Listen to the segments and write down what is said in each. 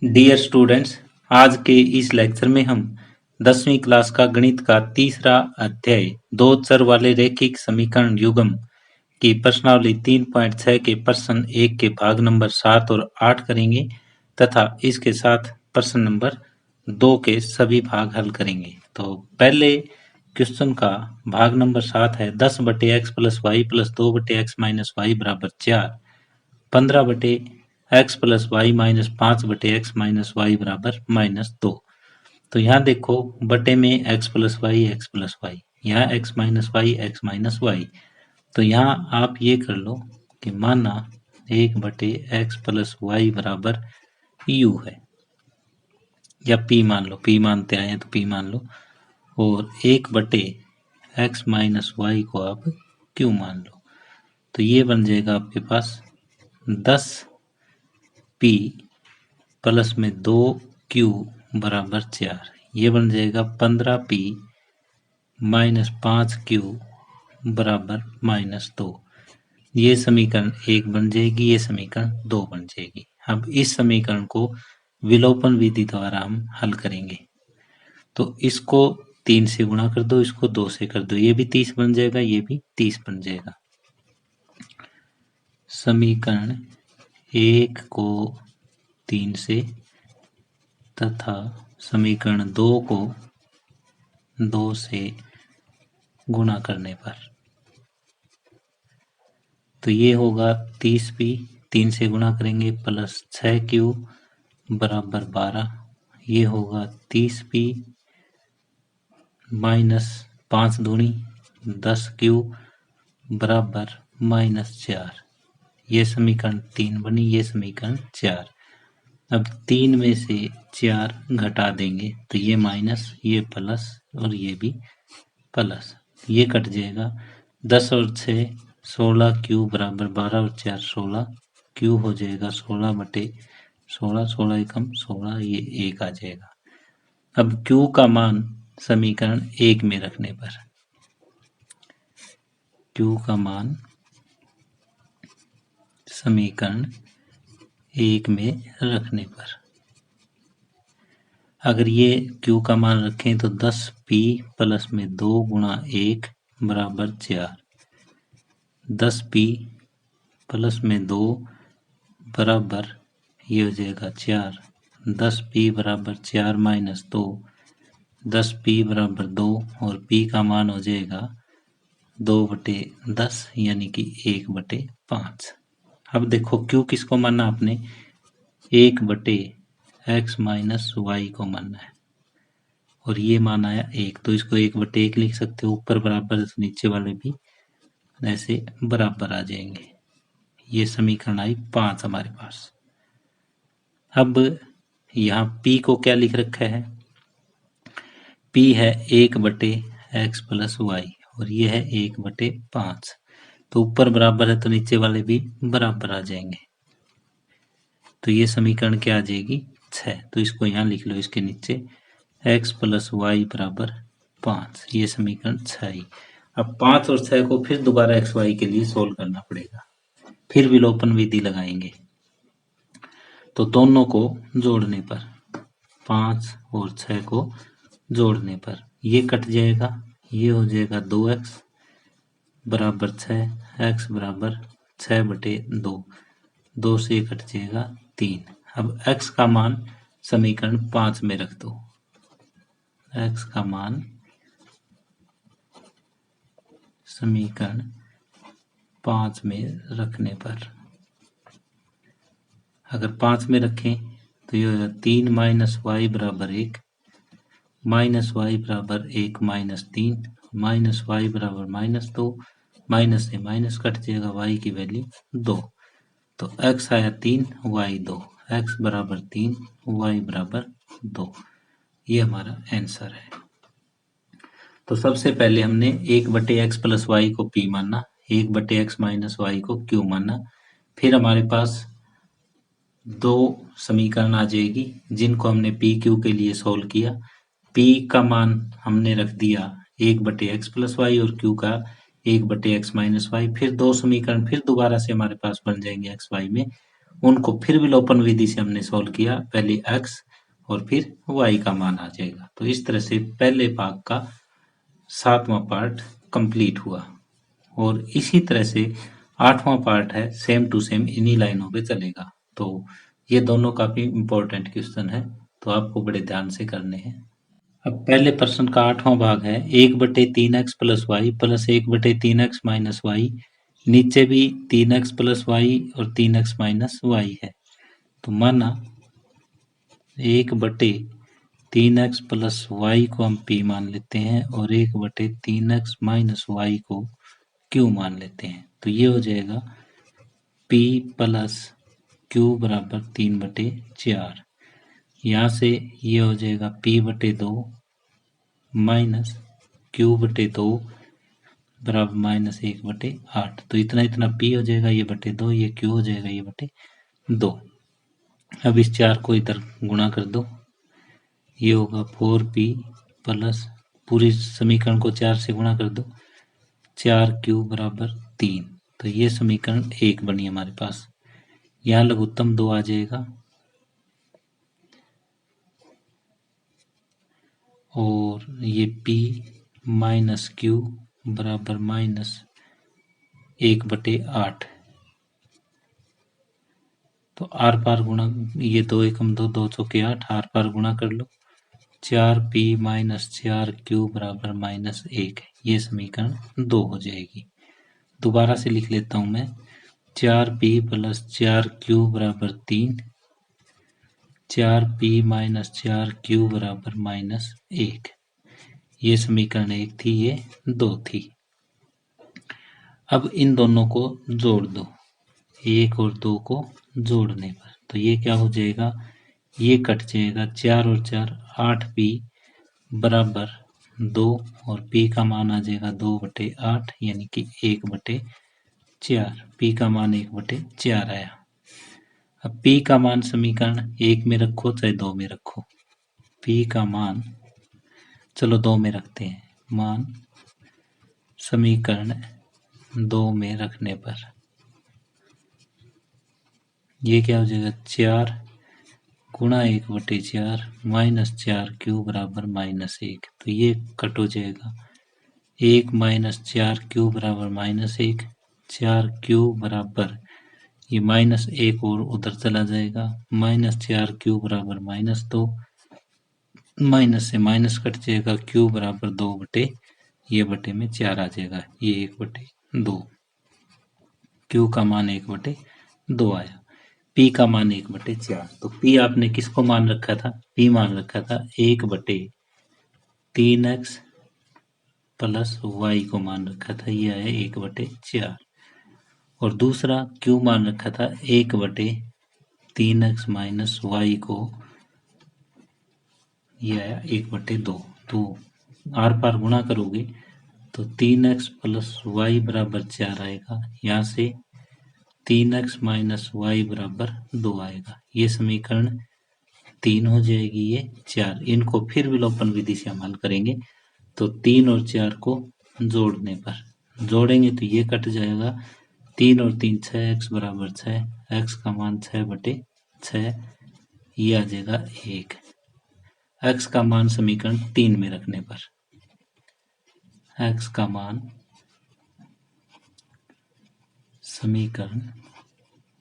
Dear students, आज के इस लेक्चर में हम 10वीं क्लास का गणित का तीसरा अध्याय दो चर वाले रैखिक समीकरण युग्म की प्रश्नावली 3.6 के प्रश्न 1 के भाग नंबर 7 और 8 करेंगे तथा इसके साथ प्रश्न नंबर 2 के सभी भाग हल करेंगे। तो पहले क्वेश्चन का भाग नंबर 7 है 10/x + y + 2/x - y बराबर 4, 15/x + y - 5/x - y बराबर -2। तो यहाँ देखो बटे में x + y, यहाँ x - y, x - y। तो यहाँ आप ये कर लो कि माना 1/x + y बराबर u है, या p मान लो, p मानते आए हैं तो p मान लो, और 1/x - y को आप q मान लो। तो ये बन जाएगा आपके पास 10p प्लस में 2q बराबर 4। ये बन जाएगा 15p माइनस 5q बराबर -2। ये समीकरण 1 बन जाएगी, ये समीकरण 2 बन जाएगी। अब इस समीकरण को विलोपन विधि द्वारा हम हल करेंगे। तो इसको 3 से गुणा कर दो, इसको 2 से कर दो, ये भी 30 बन जाएगा, ये भी 30 बन जाएगा। समीकरण 1 को 3 से तथा समीकरण 2 को 2 से गुणा करने पर तो ये होगा 30p, 3 से गुणा करेंगे प्लस 6q बराबर 12। ये होगा 30p माइनस 5 दूनी 10q बराबर -4। ये समीकरण 3 बनी, ये समीकरण 4। अब 3 में से 4 घटा देंगे तो ये माइनस, ये प्लस और ये भी प्लस, ये कट जाएगा। 10 और 6 16q बराबर 12 और 4 16, q हो जाएगा 16/16, 16 एकम 16, ये 1 आ जाएगा। अब q का मान समीकरण 1 में रखने पर, q का मान समीकरण 1 में रखने पर अगर ये q का मान रखें तो 10p प्लस में 2 गुणा 1 बराबर 4, 10p प्लस में 2 बराबर ये हो जाएगा 4, 10p बराबर 4 माइनस 2, 10p बराबर 2 और p का मान हो जाएगा 2/10 यानी कि 1/5। अब देखो q किसको मानना आपने, 1/x - y को मानना है, और ये मान आया 1, तो इसको 1/1 लिख सकते हो। ऊपर बराबर नीचे वाले भी ऐसे बराबर आ जाएंगे। ये समीकरण आई 5 हमारे पास। अब यहाँ p को क्या लिख रखा है, p है 1/x + y और ये है 1/5। तो ऊपर बराबर है तो नीचे वाले भी बराबर आ जाएंगे। तो ये समीकरण क्या आ जाएगी, 6। तो इसको यहाँ लिख लो, इसके नीचे x + y बराबर 5। ये समीकरण 6। अब 5 और 6 को फिर दोबारा x y के लिए सोल्व करना पड़ेगा, फिर विलोपन विधि लगाएंगे। तो दोनों को जोड़ने पर, 5 और 6 को जोड़ने पर ये कट जाएगा, ये हो जाएगा 2x बराबर 6, x बराबर 6/2, 2 से कट जाएगा 3। अब x का मान समीकरण 5 में रख दो, x का मान समीकरण 5 में रखने पर अगर 5 में रखें तो ये होगा 3 - y बराबर 1, -y बराबर 1 - 3, -y बराबर -2, माइनस से माइनस कट जाएगा, y की वैल्यू 2। तो x आया 3, y 2, x बराबर 3, y बराबर 2। ये हमारा आंसर है। तो सबसे पहले हमने 1/x + y को p मानना, 1/x - y को q मानना। फिर हमारे पास 2 समीकरण आ जाएगी जिनको हमने p q के लिए सोल्व किया। p का मान हमने रख दिया 1/x + y और q का 1/x - y। फिर 2 समीकरण फिर दोबारा से हमारे पास बन जाएंगे x y में, उनको फिर विलोपन विधि से हमने सॉल्व किया, पहले x और फिर y का मान आ जाएगा। तो इस तरह से पहले भाग का 7वां पार्ट कंप्लीट हुआ और इसी तरह से 8वां पार्ट है, सेम टू सेम इन्हीं लाइनों पे चलेगा। तो ये दोनों काफी इंपॉर्टेंट क्वेश्चन है, तो आपको बड़े ध्यान से करने हैं। अब पहले प्रश्न का 8वां भाग है, 1/3x plus Y plus 1/3x minus Y. नीचे भी 3x प्लस वाई और 3x माइनस वाई है। तो माना 1/3x प्लस वाई को हम p मान लेते हैं और 1/3x माइनस वाई को q मान लेते हैं। तो ये हो जाएगा p प्लस q बराबर 3/4। यहाँ से ये हो जाएगा p/2 माइनस q/2 बराबर माइनस 1/8। तो इतना इतना p हो जाएगा, ये बटे 2, ये q हो जाएगा, ये बटे 2। अब इस 4 को इधर गुणा कर दो, ये होगा 4p प्लस पूरी समीकरण को 4 से गुणा कर दो, 4q बराबर 3। तो ये समीकरण 1 बनी हमारे पास। यहाँ लघुत्तम 2 आ जाएगा और ये p माइनस q बराबर माइनस 1/8। तो आर पार गुणा, ये 2 एकम 2, 2 चौके 8, आर पार गुणा कर लो, 4p माइनस 4q बराबर माइनस 1। ये समीकरण 2 हो जाएगी। दोबारा से लिख लेता हूं मैं, 4p प्लस 4q बराबर 3, 4p माइनस 4q बराबर माइनस 1। ये समीकरण 1 थी, ये 2 थी। अब इन दोनों को जोड़ दो, 1 और 2 को जोड़ने पर तो ये क्या हो जाएगा, ये कट जाएगा, 4 और 4 8p बराबर 2 और p का मान आ जाएगा 2/8 यानी कि 1/4। p का मान 1/4 आया। अब p का मान समीकरण 1 में रखो चाहे 2 में रखो, p का मान चलो 2 में रखते हैं, मान समीकरण 2 में रखने पर ये क्या हो जाएगा, 4 गुणा 1/4 माइनस 4q बराबर माइनस 1। तो ये कट हो जाएगा, 1 माइनस 4q बराबर माइनस 1, 4q बराबर ये माइनस 1 और उधर चला जाएगा, माइनस 4q बराबर माइनस 2, माइनस से माइनस कट जाएगा, q बराबर 2 ये बटे में 4 आ जाएगा, ये 1/2। q का मान 1/2 आया, p का मान 1/4। तो p आपने किसको मान रखा था, p मान रखा था 1/3x प्लस y को मान रखा था, ये आया 1/4। और दूसरा q मान रखा था 1/3x माइनस y को, ये आया 1/2। तो आर पार गुणा करोगे तो 3x प्लस वाई बराबर 4 आएगा, यहाँ से 3x माइनस वाई बराबर 2 आएगा। ये समीकरण 3 हो जाएगी, ये 4। इनको फिर विलोपन विधि से हम हल करेंगे। तो 3 और 4 को जोड़ने पर जोड़ेंगे तो ये कट जाएगा, 3 और 3 6x बराबर 6, x का मान 6/6, ये आ जाएगा 1। x का मान समीकरण 3 में रखने पर, x का मान समीकरण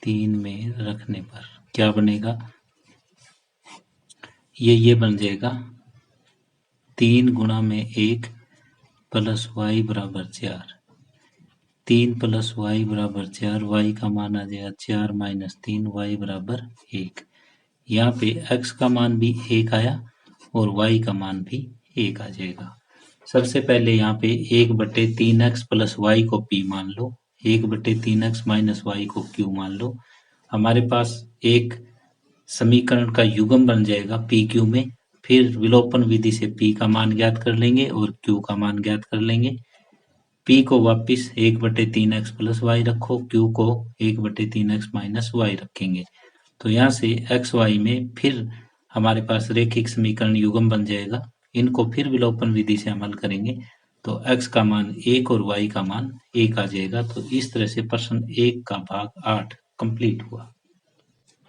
3 में रखने पर क्या बनेगा, ये बन जाएगा 3 गुणा में 1 प्लस वाई बराबर 4, 3 प्लस वाई बराबर 4, वाई का मान आ जाएगा 4 माइनस 3, वाई बराबर 1। यहाँ पे x का मान भी 1 आया और y का मान भी 1 आ जाएगा। सबसे पहले यहाँ पे 1/3x प्लस वाई को p मान लो, 1/3x माइनस वाई को q मान लो। हमारे पास एक समीकरण का युग्म बन जाएगा p q में। फिर विलोपन विधि से p का मान ज्ञात कर लेंगे और q का मान ज्ञात कर लेंगे। p को वापिस 1/3x प्लस वाई रखो, q को 1/3x माइनस वाई रखेंगे। तो यहाँ से x y में फिर हमारे पास रेखिक समीकरण युग्म बन जाएगा। इनको फिर विलोपन विधि से हम हल करेंगे तो x का मान 1 और y का मान 1 आ जाएगा। तो इस तरह से प्रश्न 1 का भाग 8 कंप्लीट हुआ।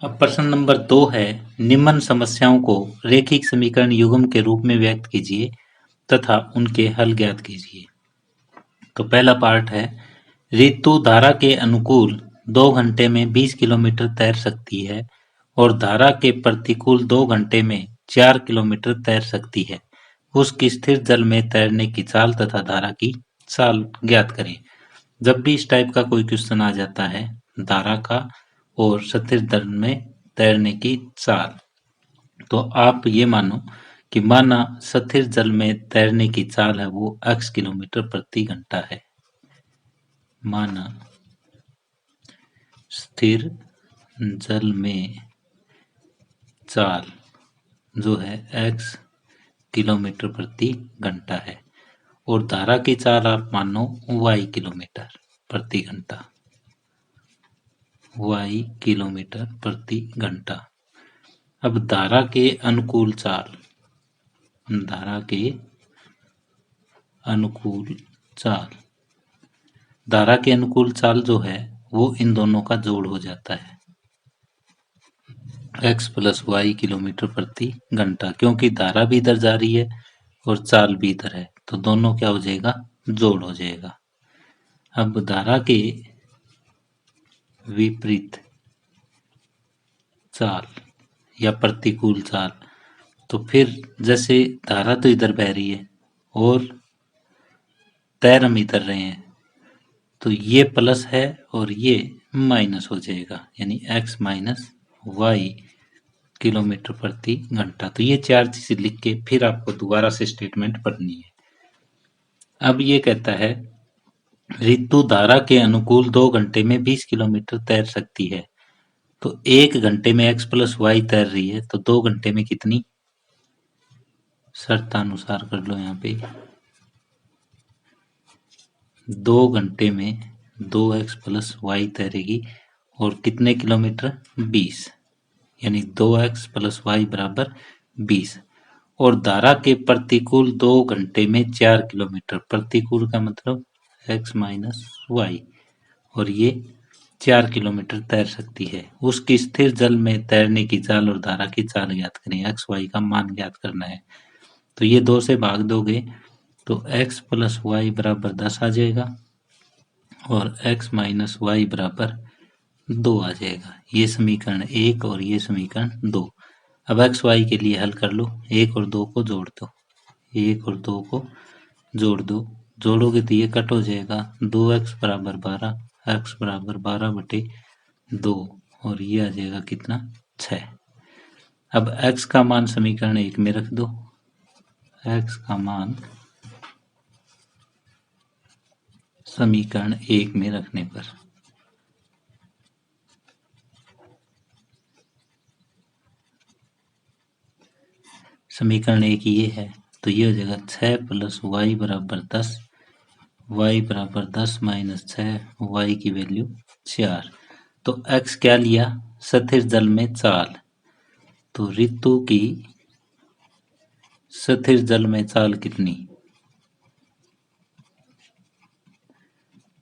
अब प्रश्न नंबर 2 है, निम्न समस्याओं को रेखिक समीकरण युग्म के रूप में व्यक्त कीजिए तथा उनके हल ज्ञात कीजिए। तो पहला पार्ट है, ऋतु धारा के अनुकूल 2 घंटे में 20 किलोमीटर तैर सकती है और धारा के प्रतिकूल 2 घंटे में 4 किलोमीटर तैर सकती है। उसकी स्थिर जल में तैरने की चाल तथा धारा की चाल ज्ञात करें। जब भी इस टाइप का कोई क्वेश्चन आ जाता है, धारा का और स्थिर जल में तैरने की चाल, तो आप ये मानो कि माना स्थिर जल में तैरने की चाल है वो x किलोमीटर प्रति घंटा है। माना स्थिर जल में चाल जो है x किलोमीटर प्रति घंटा है और धारा की चाल आप मानो y किलोमीटर प्रति घंटा, y किलोमीटर प्रति घंटा। अब धारा के अनुकूल चाल, धारा के अनुकूल चाल, धारा के अनुकूल चाल जो है वो इन दोनों का जोड़ हो जाता है x प्लस वाई किलोमीटर प्रति घंटा, क्योंकि धारा भी इधर जा रही है और चाल भी इधर है, तो दोनों क्या हो जाएगा, जोड़ हो जाएगा। अब धारा के विपरीत चाल या प्रतिकूल चाल, तो फिर जैसे धारा तो इधर बह रही है और तैर हम इधर रहे हैं, तो ये प्लस है और ये माइनस हो जाएगा, यानी x माइनस वाई किलोमीटर प्रति घंटा। तो ये चार चीजें लिख के फिर आपको दोबारा से स्टेटमेंट पढ़नी है। अब ये कहता है, ऋतु धारा के अनुकूल 2 घंटे में 20 किलोमीटर तैर सकती है, तो 1 घंटे में x प्लस वाई तैर रही है, तो 2 घंटे में कितनी, शर्तानुसार कर लो यहाँ पे, 2 घंटे में 2x प्लस वाई तैरेगी और कितने किलोमीटर, 20, यानी 2x प्लस वाई बराबर 20। और धारा के प्रतिकूल 2 घंटे में 4 किलोमीटर, प्रतिकूल का मतलब x माइनस वाई, और ये 4 किलोमीटर तैर सकती है। उसकी स्थिर जल में तैरने की चाल और धारा की चाल ज्ञात करें, x y का मान ज्ञात करना है। तो ये 2 से भाग दोगे तो x प्लस वाई बराबर 10 आ जाएगा और x माइनस वाई बराबर 2 आ जाएगा। ये समीकरण 1 और ये समीकरण 2। अब एक्स वाई के लिए हल कर लो, 1 और 2 को जोड़ दो, 1 और 2 को जोड़ दो, जोड़ोगे तो ये कट हो जाएगा, 2x बराबर 12, x बराबर 12 बटे 2 और ये आ जाएगा कितना, 6। अब x का मान समीकरण 1 में रख दो, x का मान समीकरण 1 में रखने पर समीकरण 1 ये है, तो ये हो जाएगा 6 प्लस वाई बराबर 10, y बराबर 10 माइनस 6, y की वैल्यू 4। तो x क्या लिया, स्थिर जल में चाल, तो ऋतु की स्थिर जल में चाल कितनी,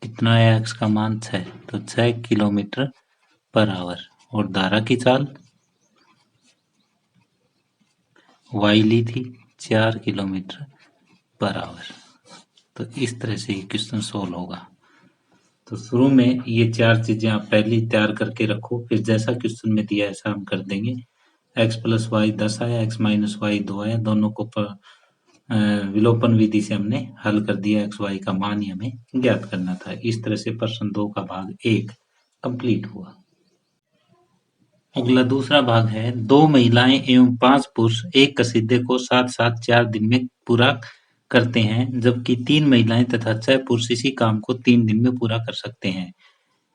कितना है, x का मान 6, तो 6 किलोमीटर पर आवर। और धारा की चाल y ली थी 4 किलोमीटर पर आवर। तो इस तरह से ये क्वेश्चन सोल्व होगा। तो शुरू में ये 4 चीजें आप पहले ही तैयार करके रखो, फिर जैसा क्वेश्चन में दिया ऐसा हम कर देंगे। x प्लस वाई 10 आया, x माइनस वाई 2 आया, दोनों को विलोपन विधि से हमने हल कर दिया, एक्स वाई का मान ही हमें ज्ञात करना था। इस तरह से प्रश्न 2 का भाग 1 कंप्लीट हुआ। अगला दूसरा भाग है, 2 महिलाएं एवं 5 पुरुष एक कसीदे को साथ साथ 4 दिन में पूरा करते हैं, जबकि 3 महिलाएं तथा 6 पुरुष इसी काम को 3 दिन में पूरा कर सकते हैं।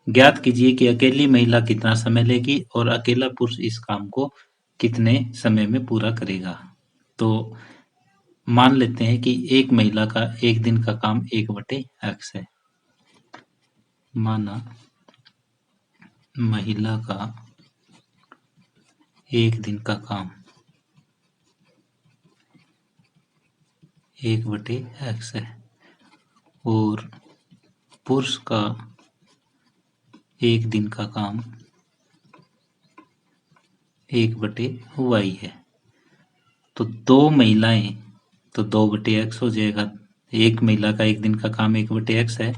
ज्ञात कीजिए कि अकेली महिला कितना समय लेगी और अकेला पुरुष इस काम को कितने समय में पूरा करेगा। तो मान लेते हैं कि एक महिला का एक दिन का काम 1/x है। माना महिला का एक दिन का काम 1/x है और पुरुष का एक दिन का काम 1/y है। तो 2 महिलाएं, तो 2/x हो जाएगा। एक महिला का एक दिन का काम 1/x है,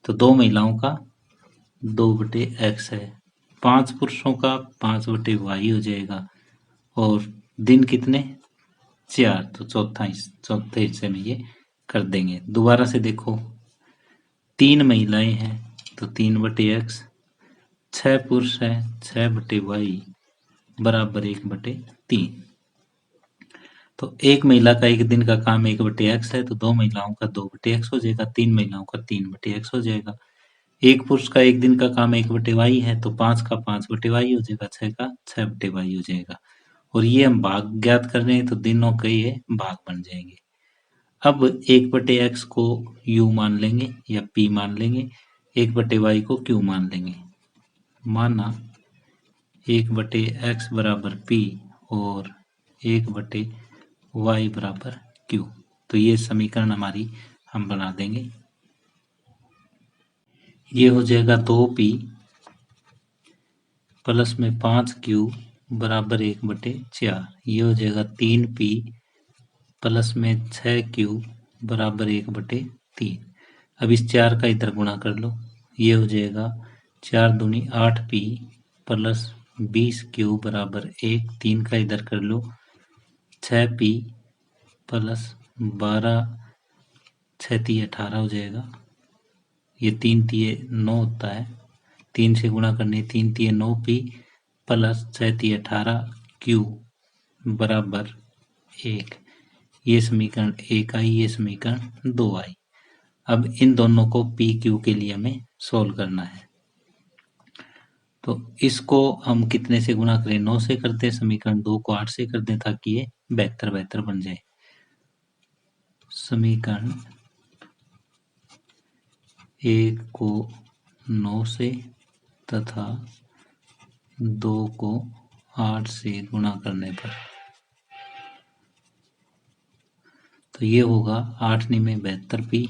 तो 2 महिलाओं का 2/x है। 5 पुरुषों का 5/y हो जाएगा। और दिन कितने? 4, तो चौथे हिस्से में ये कर देंगे। दोबारा से देखो, 3 महिलाएं हैं तो 3/x, 6 पुरुष हैं 6/y बराबर 1/3। तो एक महिला का एक दिन का काम 1/x है, तो 2 महिलाओं का 2/x हो जाएगा, 3 महिलाओं का 3/x हो जाएगा। एक पुरुष का एक दिन का काम 1/y है, तो 5 का 5/y हो जाएगा, 6 का 6/y हो जाएगा। और ये हम भाग ज्ञात कर रहे हैं, तो दिनों के ये भाग बन जाएंगे। अब 1/x को u मान लेंगे या p मान लेंगे, 1/y को q मान लेंगे। माना 1/x बराबर p और 1/y बराबर q। तो ये समीकरण हमारी हम बना देंगे। ये हो जाएगा 2p प्लस में 5q बराबर 1/4। ये हो जाएगा 3p प्लस में 6q बराबर 1/3। अब इस 4 का इधर गुणा कर लो, ये हो जाएगा 4 दूनी 8p प्लस 20q बराबर 1। 3 का इधर कर लो, 6p प्लस 12 6 तिये 18 हो जाएगा। ये 3 तिये 9 होता है, 3 से गुणा करने, 3 तिये 9p प्लस 6 तिये 18q बराबर 1। ये समीकरण 1 आई, ये समीकरण 2 आई। अब इन दोनों को पी क्यू के लिए हमें सोल्व करना है। तो इसको हम कितने से गुणा करें? 9 से करते हैं। समीकरण 2 को 8 से कर दें ताकि ये बेहतर बन जाए। समीकरण 1 को 9 से तथा 2 को 8 से गुणा करने पर तो ये होगा 8 निमे 72p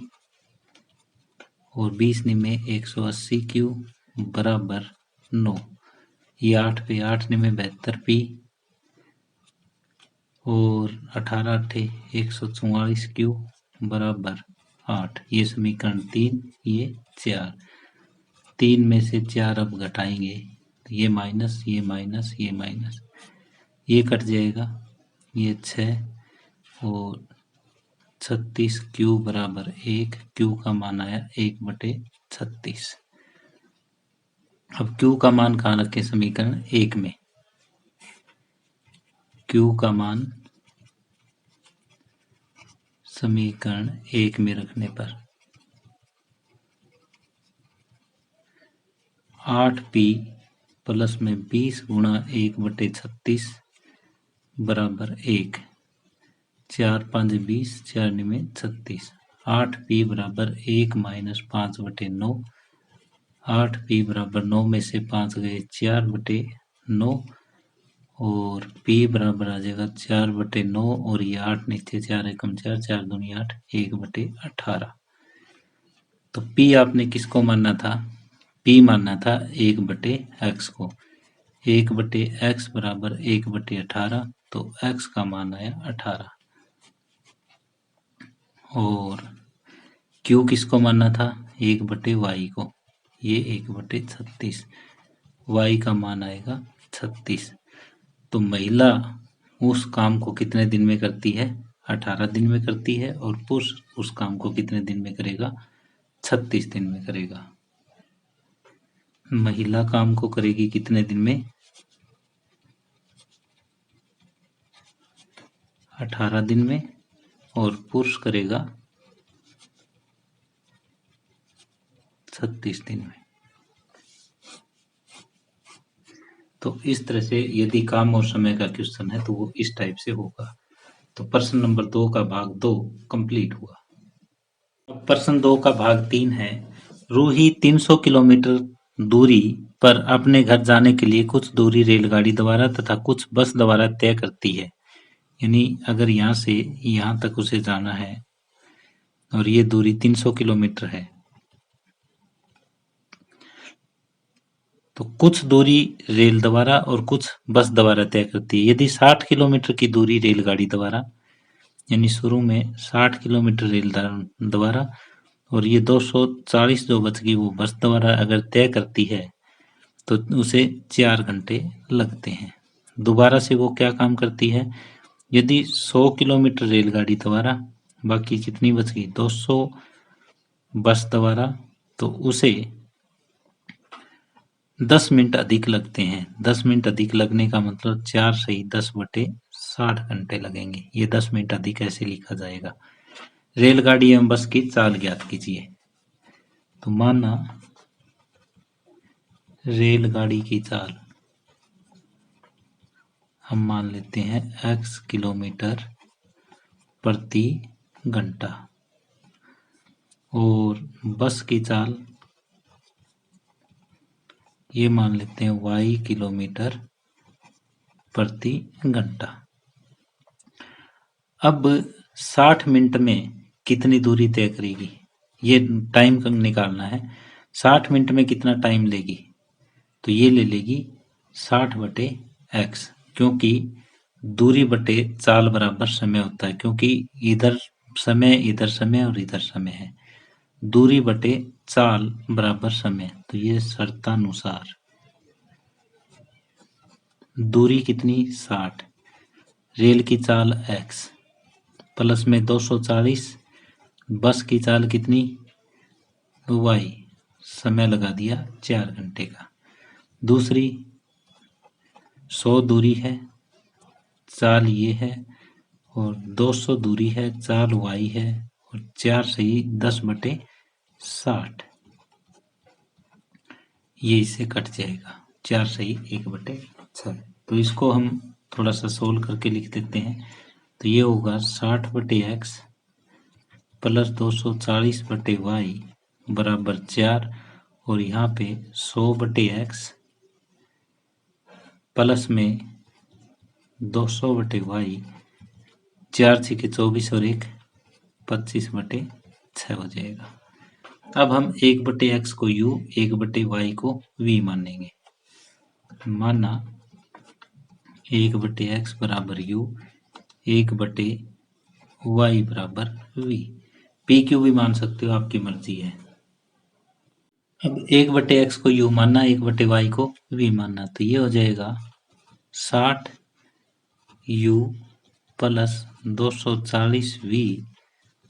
और 20 निमे 180q बराबर 9। ये 8 पे 8 निमे 72p और 18 अट्ठे 144q बराबर 8। ये समीकरण 3, ये 4। 3 में से 4 अब घटाएंगे, तो ये माइनस, ये माइनस, ये माइनस, ये कट जाएगा। ये 6 और 36q बराबर 1। q का मान आया 1/36। अब q का मान कहाँ रखें? समीकरण 1 में। q का मान समीकरण 1 में रखने पर 8p प्लस में 20 गुणा 1/36 बराबर 1। 4 5 20, 4 निमे 36। 8p बराबर 1 माइनस 5/9। 8p बराबर 9 में से 5 गए 4/9 और p बराबर आ जाएगा 4/9 और ये 8 नीचे 4 एकम 4, 4 दूनी 8, 1/18। तो p आपने किसको मानना था? p मानना था 1/x को। 1/x बराबर 1/18, तो x का मान आया 18। और q किसको मानना था? 1/y को। ये 1/36, y का मान आएगा 36। तो महिला उस काम को कितने दिन में करती है? 18 दिन में करती है। और पुरुष उस काम को कितने दिन में करेगा? 36 दिन में करेगा। महिला काम को करेगी कितने दिन में? 18 दिन में। और पुरुष करेगा 36 दिन में। तो इस तरह से यदि काम और समय का क्वेश्चन है तो वो इस टाइप से होगा। तो प्रश्न नंबर 2 का भाग 2 कंप्लीट हुआ। अब प्रश्न 2 का भाग 3 है। रूही 300 किलोमीटर दूरी पर अपने घर जाने के लिए कुछ दूरी रेलगाड़ी द्वारा तथा कुछ बस द्वारा तय करती है। यानी अगर यहाँ से यहाँ तक उसे जाना है और ये दूरी 300 किलोमीटर है, तो कुछ दूरी रेल द्वारा और कुछ बस द्वारा तय करती है। यदि 60 किलोमीटर की दूरी रेलगाड़ी द्वारा, यानी शुरू में 60 किलोमीटर रेल द्वारा और ये 240 जो बच गई वो बस द्वारा अगर तय करती है तो उसे 4 घंटे लगते हैं। दोबारा से वो क्या काम करती है, यदि 100 किलोमीटर रेलगाड़ी द्वारा, बाकी कितनी बच गई 200 बस द्वारा, तो उसे 10 मिनट अधिक लगते हैं। 10 मिनट अधिक लगने का मतलब 4 सही 10/60 घंटे लगेंगे। ये 10 मिनट अधिक ऐसे लिखा जाएगा। रेलगाड़ी एवं बस की चाल ज्ञात कीजिए। तो माना रेलगाड़ी की चाल हम मान लेते हैं x किलोमीटर प्रति घंटा और बस की चाल ये मान लेते हैं y किलोमीटर प्रति घंटा। अब 60 मिनट में कितनी दूरी तय करेगी, ये टाइम निकालना है। 60 मिनट में कितना टाइम लेगी, तो ये ले लेगी 60/x, क्योंकि दूरी बटे चाल बराबर समय होता है, क्योंकि इधर समय और इधर समय है। दूरी बटे चाल बराबर समय, तो ये शर्तानुसार दूरी कितनी 60, रेल की चाल x प्लस में 240, बस की चाल कितनी y, समय लगा दिया 4 घंटे का। दूसरी 100 दूरी है, चाल ये है, और 200 दूरी है, चाल y है, और 4 सही 10/60, ये इससे कट जाएगा। 4 सही 1/6। तो इसको हम थोड़ा सा सोल्व करके लिख देते हैं। तो ये होगा 60/x प्लस 240/y बराबर 4, और यहाँ पे 100/x प्लस में 200/y, 4 छीके 24 और 1 25/6 हो जाएगा। अब हम 1/x को u, 1/y को v मानेंगे। माना 1/x बराबर u, 1/y बराबर v। p q भी मान सकते हो, आपकी मर्जी है। अब 1/x को u मानना, 1/y को v मानना, तो ये हो जाएगा 60 u प्लस 240 v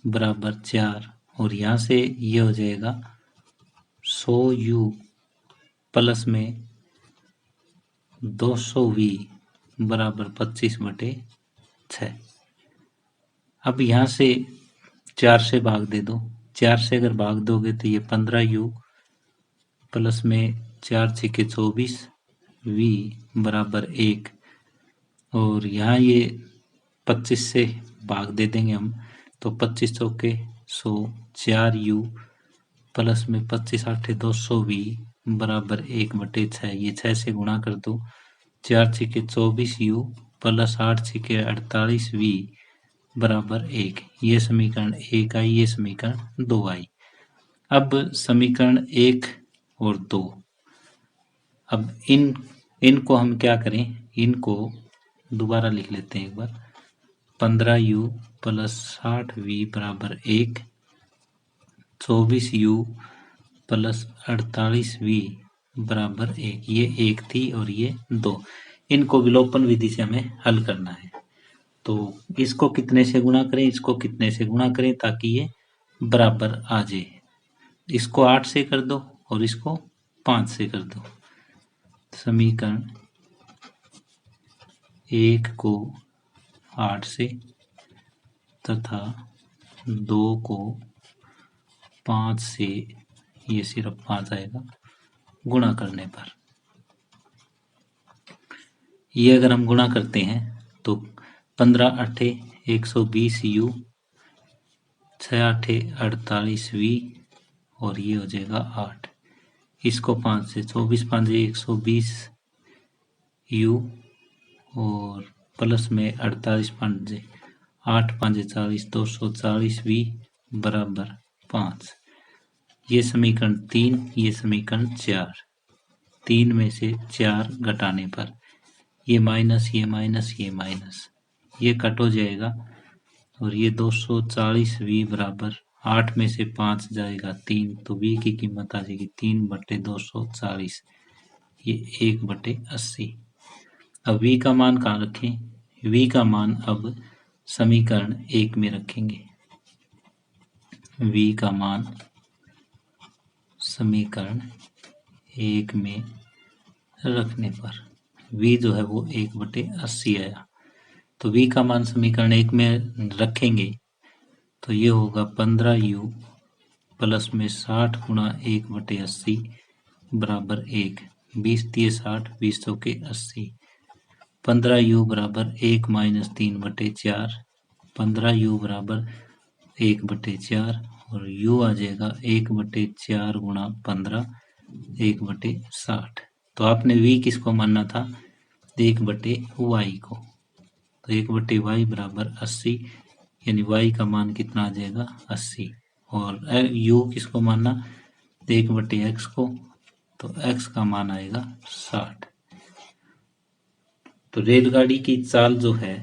बराबर 4, और यहाँ से ये हो जाएगा 100 u प्लस में 200 v बराबर 25/6। अब यहाँ से 4 से भाग दे दो, 4 से अगर भाग दोगे तो ये 15 u प्लस में 4 छीके 24 v बराबर 1, और यहाँ ये 25 से भाग दे देंगे हम, तो 25 चौके 100, 4 u प्लस में 25 8 200 v बराबर 1/6। ये 6 से गुणा कर दो, 4 छीके 24 u प्लस 8 छीके 48 v बराबर 1। ये समीकरण 1 आई, ये समीकरण 2 आई। अब समीकरण 1 और 2, अब इनको हम क्या करें, इनको दोबारा लिख लेते हैं एक बार। 15u प्लस 60v बराबर 1, 24u प्लस 48v बराबर 1, ये 1 थी और ये 2। इनको विलोपन विधि से हमें हल करना है। तो इसको कितने से गुणा करें, इसको कितने से गुणा करें ताकि ये बराबर आ जाए। इसको 8 से कर दो और इसको 5 से कर दो। समीकरण 1 को 8 से तथा 2 को 5 से, ये सिर्फ 5 आएगा गुणा करने पर। ये अगर हम गुणा करते हैं तो 15 8 120 u, 6 8 48 v, और ये हो जाएगा 8। इसको 5 से, 24 5 120 u, और प्लस में 48 5 8 5 40 240 v बराबर 5। ये समीकरण 3, ये समीकरण 4। 3 में से 4 घटाने पर, ये माइनस ये माइनस ये माइनस, ये कट हो जाएगा और ये 240v बराबर 8 में से 5 जाएगा 3, तो v की कीमत आ जाएगी 3/240, ये 1/80। अब v का मान कहाँ रखें? v का मान अब समीकरण 1 में रखेंगे। v का मान समीकरण 1 में रखने पर v जो है वो 1/80 आया। तो v का मान समीकरण 1 में रखेंगे तो ये होगा 15u प्लस में 60 गुणा 1/80 बराबर 1। 20 तिये 60, 20 चौके 80। 15u बराबर 1 माइनस 3/4, 15u बराबर 1/4 और u आ जाएगा 1/4 गुणा 15, 1/60। तो आपने v किसको मानना था? 1/y को। तो 1/y बराबर 80, यानी y का मान कितना आ जाएगा? 80। और u किसको मानना? 1/x को, तो x का मान आएगा 60। तो रेलगाड़ी की चाल जो है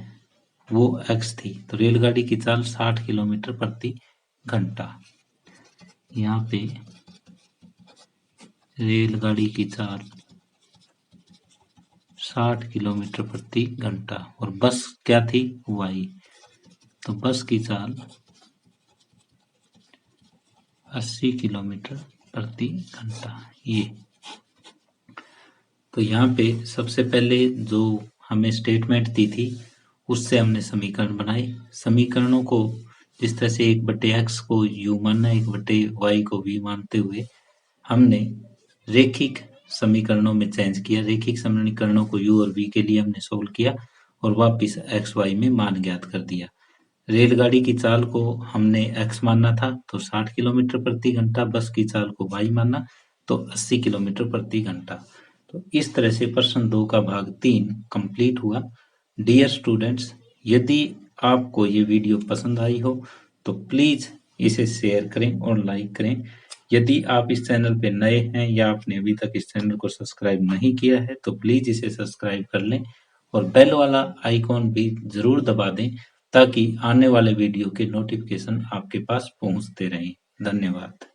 वो x थी, तो रेलगाड़ी की चाल 60 किलोमीटर प्रति घंटा। यहाँ पे रेलगाड़ी की चाल 60 किलोमीटर प्रति घंटा और बस क्या थी? y। तो बस की चाल 80 किलोमीटर प्रति घंटा। ये तो यहाँ पे सबसे पहले जो हमें स्टेटमेंट दी थी उससे हमने समीकरण बनाए। समीकरणों को जिस तरह से 1/x को u मानना, 1/y को v मानते हुए हमने रेखिक समीकरणों में चेंज किया। रेखिक समीकरणों को u और v के लिए हमने सोल्व किया और वापिस x y में मान ज्ञात कर दिया। रेलगाड़ी की चाल को हमने x मानना था तो 60 किलोमीटर प्रति घंटा, बस की चाल को y मानना तो 80 किलोमीटर प्रति घंटा। तो इस तरह से प्रश्न 2 का भाग 3 कंप्लीट हुआ। डियर स्टूडेंट्स, यदि आपको ये वीडियो पसंद आई हो तो प्लीज इसे शेयर करें और लाइक करें। यदि आप इस चैनल पे नए हैं या आपने अभी तक इस चैनल को सब्सक्राइब नहीं किया है तो प्लीज इसे सब्सक्राइब कर लें और बेल वाला आइकॉन भी जरूर दबा दें ताकि आने वाले वीडियो के नोटिफिकेशन आपके पास पहुंचते रहें। धन्यवाद।